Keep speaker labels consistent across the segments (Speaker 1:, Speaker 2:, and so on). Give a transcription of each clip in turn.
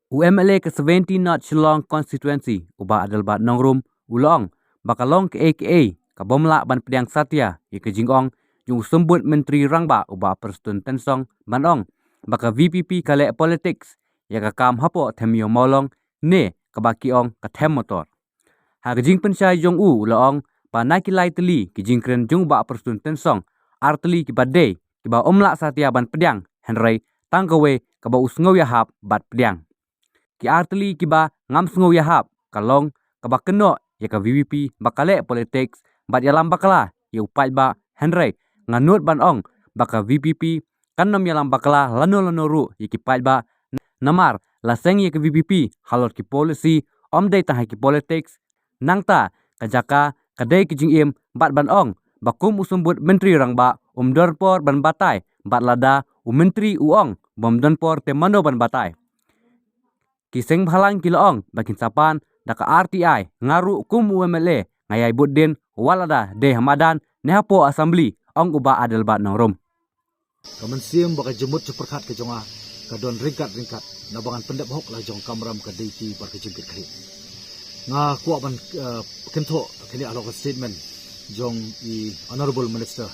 Speaker 1: UMLA ke 17 North Shillong constituency uba adalbat nongrum ulong bakalong ke AKA kabomla ban pedang satya ye ke jingong jung sembut menteri rangba uba perstun tensong banong baka VPP kale politics ya ka kam hapo themio molong ne kabakiong ka them motor ha jing pensai jong u ulong pa nakilai teli ke jingkren jung ba perstun tensong arteli ki bade ki ba omla satya ban pedang henry tangkawe ka ba usngau ya hap bat pedang ki arteli kiba ngam sngo yahap kalong kaba keno ya ka VVP bakale politics bat yalam bakala ya upai ba henry nganut ban ong baka VPP kanom yalam bakala lano ru ya ki pai ba namar laseng ya ka VPP halot ki policy omdai tah ki politics nangta kajaka kadai kijing im bat ban ong bakum usumbut menteri rangba dorpor ban batai bat lada menteri uong bom donpor temano ban batai kiseng bhalang kiloong bakin sapan daka RTI ngaru kum UMLA ngayai budin walada de hamadan nehapo assembly ong uba adel bat nongrum
Speaker 2: kaman siam baka jemut ceperkat ke jonga kadon ringkat nabangan pendap hok lah jong kamram ka deiti bar ke jengkit kali nga kuak ban kento kini alok statement jong i honorable minister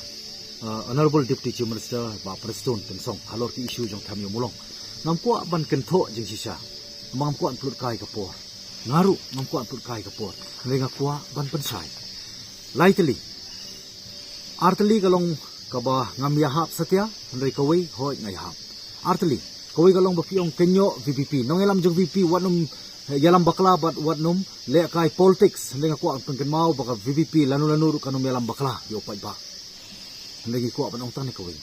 Speaker 2: honorable deputy chief minister ba preston tensong halor ki issue jong thamyo mulong ngam kuak ban kento jeng sisa mampuan pulut kai kapor ngaru mampuan pulut kai kapor renga kuah ban pensai laiteli arteli kalong kaba ngam yahap satya ndai kawai hoi ngai hap arteli kawai kalong bakiong kenyo VPP nong elam jong VP wanum yalam bakla bat watnum le kai politics renga kuah pengken mau baka VPP lanu kanum yalam bakla yo pai ba ndai kuah ban ong tang ne kawai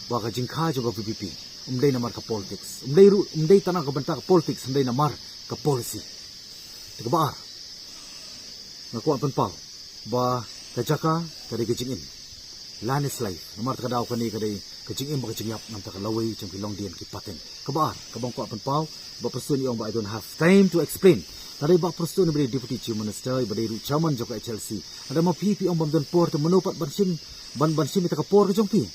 Speaker 2: baka jingkha jo VPP umdai namar ka politics umdai tanang ka banta ka politics umdai namar ka policy tikabar ngakuan penpal ba kajaka kadai kejingin lanis life namar ka daw kani kadai kejingin ba kejingyap nam ta ka laway jang pilong dian ki paten kabar kabang kuan penpal ba person yong ba I don't have time to explain kadai ba person ni deputy chief minister ba dai chairman joka HLC ada ma PP ong bamdan por te menopat bansim ta ka por jong pi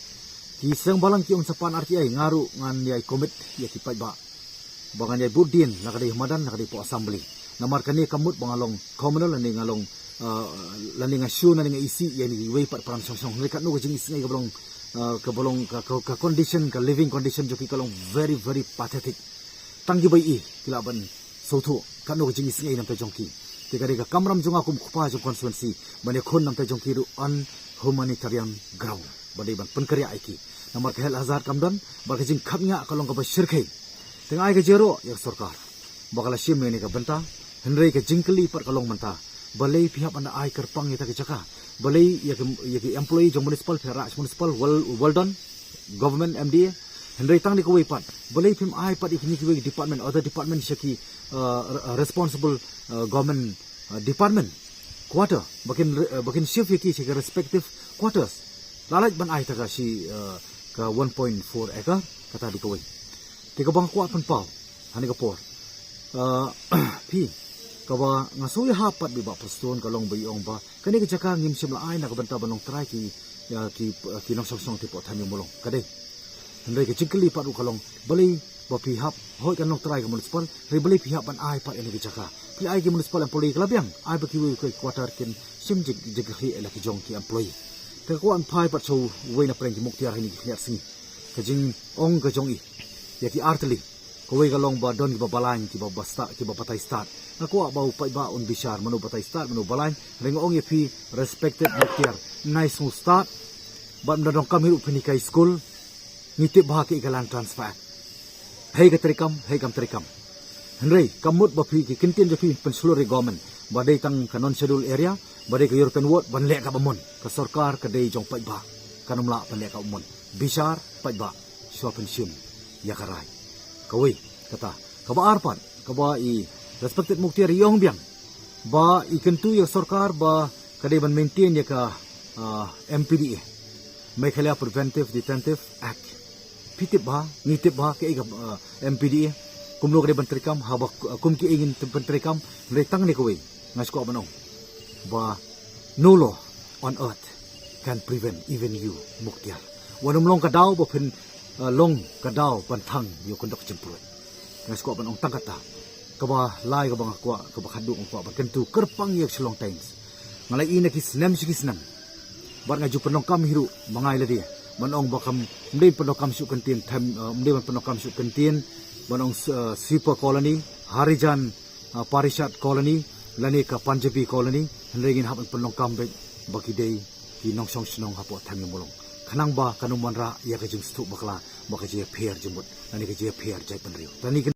Speaker 2: kisang balang ki sapan RTI ngaru ngan yai komit ya ki pai ba bangan yai budin nakadai hamadan nakadai po assembly namar kani kamut bangalong communal ni ngalong lani ngasu na ni isi ya ni wei pat param song rekat no jing isi ka bolong ka condition ka living condition joki kalong very pathetic tanggi bai kilaban sotho kan no jing isi nam ta jongki tikari ka kamram jonga kum khupa jo constituency bane khon nam ta jongki ru on humanitarian ground badai ban penkarya aiki namar ke hel hazard kamdan baka jing khapnya kalong ka bashirkai tengai ke jero ya sarkar bakala sim ne ka banta henry ke jingkli par kalong manta balai pihak anda ai kerpang ita ke jaka balai ya ke employee jong municipal feraj municipal well done government MDA henry tang ni ko wei pat balai phim ai pat ikni ki department other department shaki responsible government department quarter bakin shift yaki shaki respective quarters lalaj ban ai taka si ka 1.4 acre kata di kawai tiga bang kuat pen pau hani ka por pi kawa ngasuy hapat bi ba preston kalong bai ong ba kani ka jaka ngim sim la ai na ka banta banong try ki nong song tipo thami mulong kade hendai ka jingkli pat u kalong balai ba pi hap hoi kan nong try ka municipal ri balai pi hap ban ai pat ene ki jaka pi ai ki municipal employee klabyang ai ba ki wi ko quarter kin sim jig hi ela ki jong ki employee kuan pai pat so wei na preng ki muktiar ni ki singi kajing ong ka jongi ya ki arteli ko wei galong ba don ki ba balain ki ba basta ki ba patai start na ko ba upai ba on bishar manu patai start manu balain reng ong ye pi respected muktiar nice smooth start ba ndong kam hiru phini kai school nitip ba ki galang transfer hei ka trikam henry kamut ba phi ki kintin jo phi pensulori government ba dei tang kanon schedule area badai ke European World ban lek ka bamon ka sarkar ka dei jong pai ba kanumla ban lek ka umon bishar pai ba shopen sim ya karai kawi kata ka ba arpan ka ba I respected muktiar yong biang ba I kentu ya sarkar ba ka dei ban maintain ya ka MPDA Meghalaya Preventive Detentive Act pitip ba ngitip ba ke MPDA kumlo ka dei ban trikam habak kum ki ingin ban trikam retang ni kawi ngas ko banong ba no law on earth can prevent even you muktiar wanum long kadaw ba phin long kadaw ban thang yo kondok chempur ngas ko ban ong tangkat ta ka ba lai ka bang ko ka ba khadu ong ko ba kentu kerpang yak chlong times ngalai ina ki snam si snam bar ngaju penong kam hiru mangai la dia manong bakam mdei penong kam su kentin tham mdei penong kam su kentin manong super colony harijan parishat colony lani ka Punjabi colony henregin hapan penong kam be baki dei ki nong song snong hapo tham mulong khanang ba kanuman ra ya ka jing stu bakla baka je pher jumut lani ka je pher jai penriu tani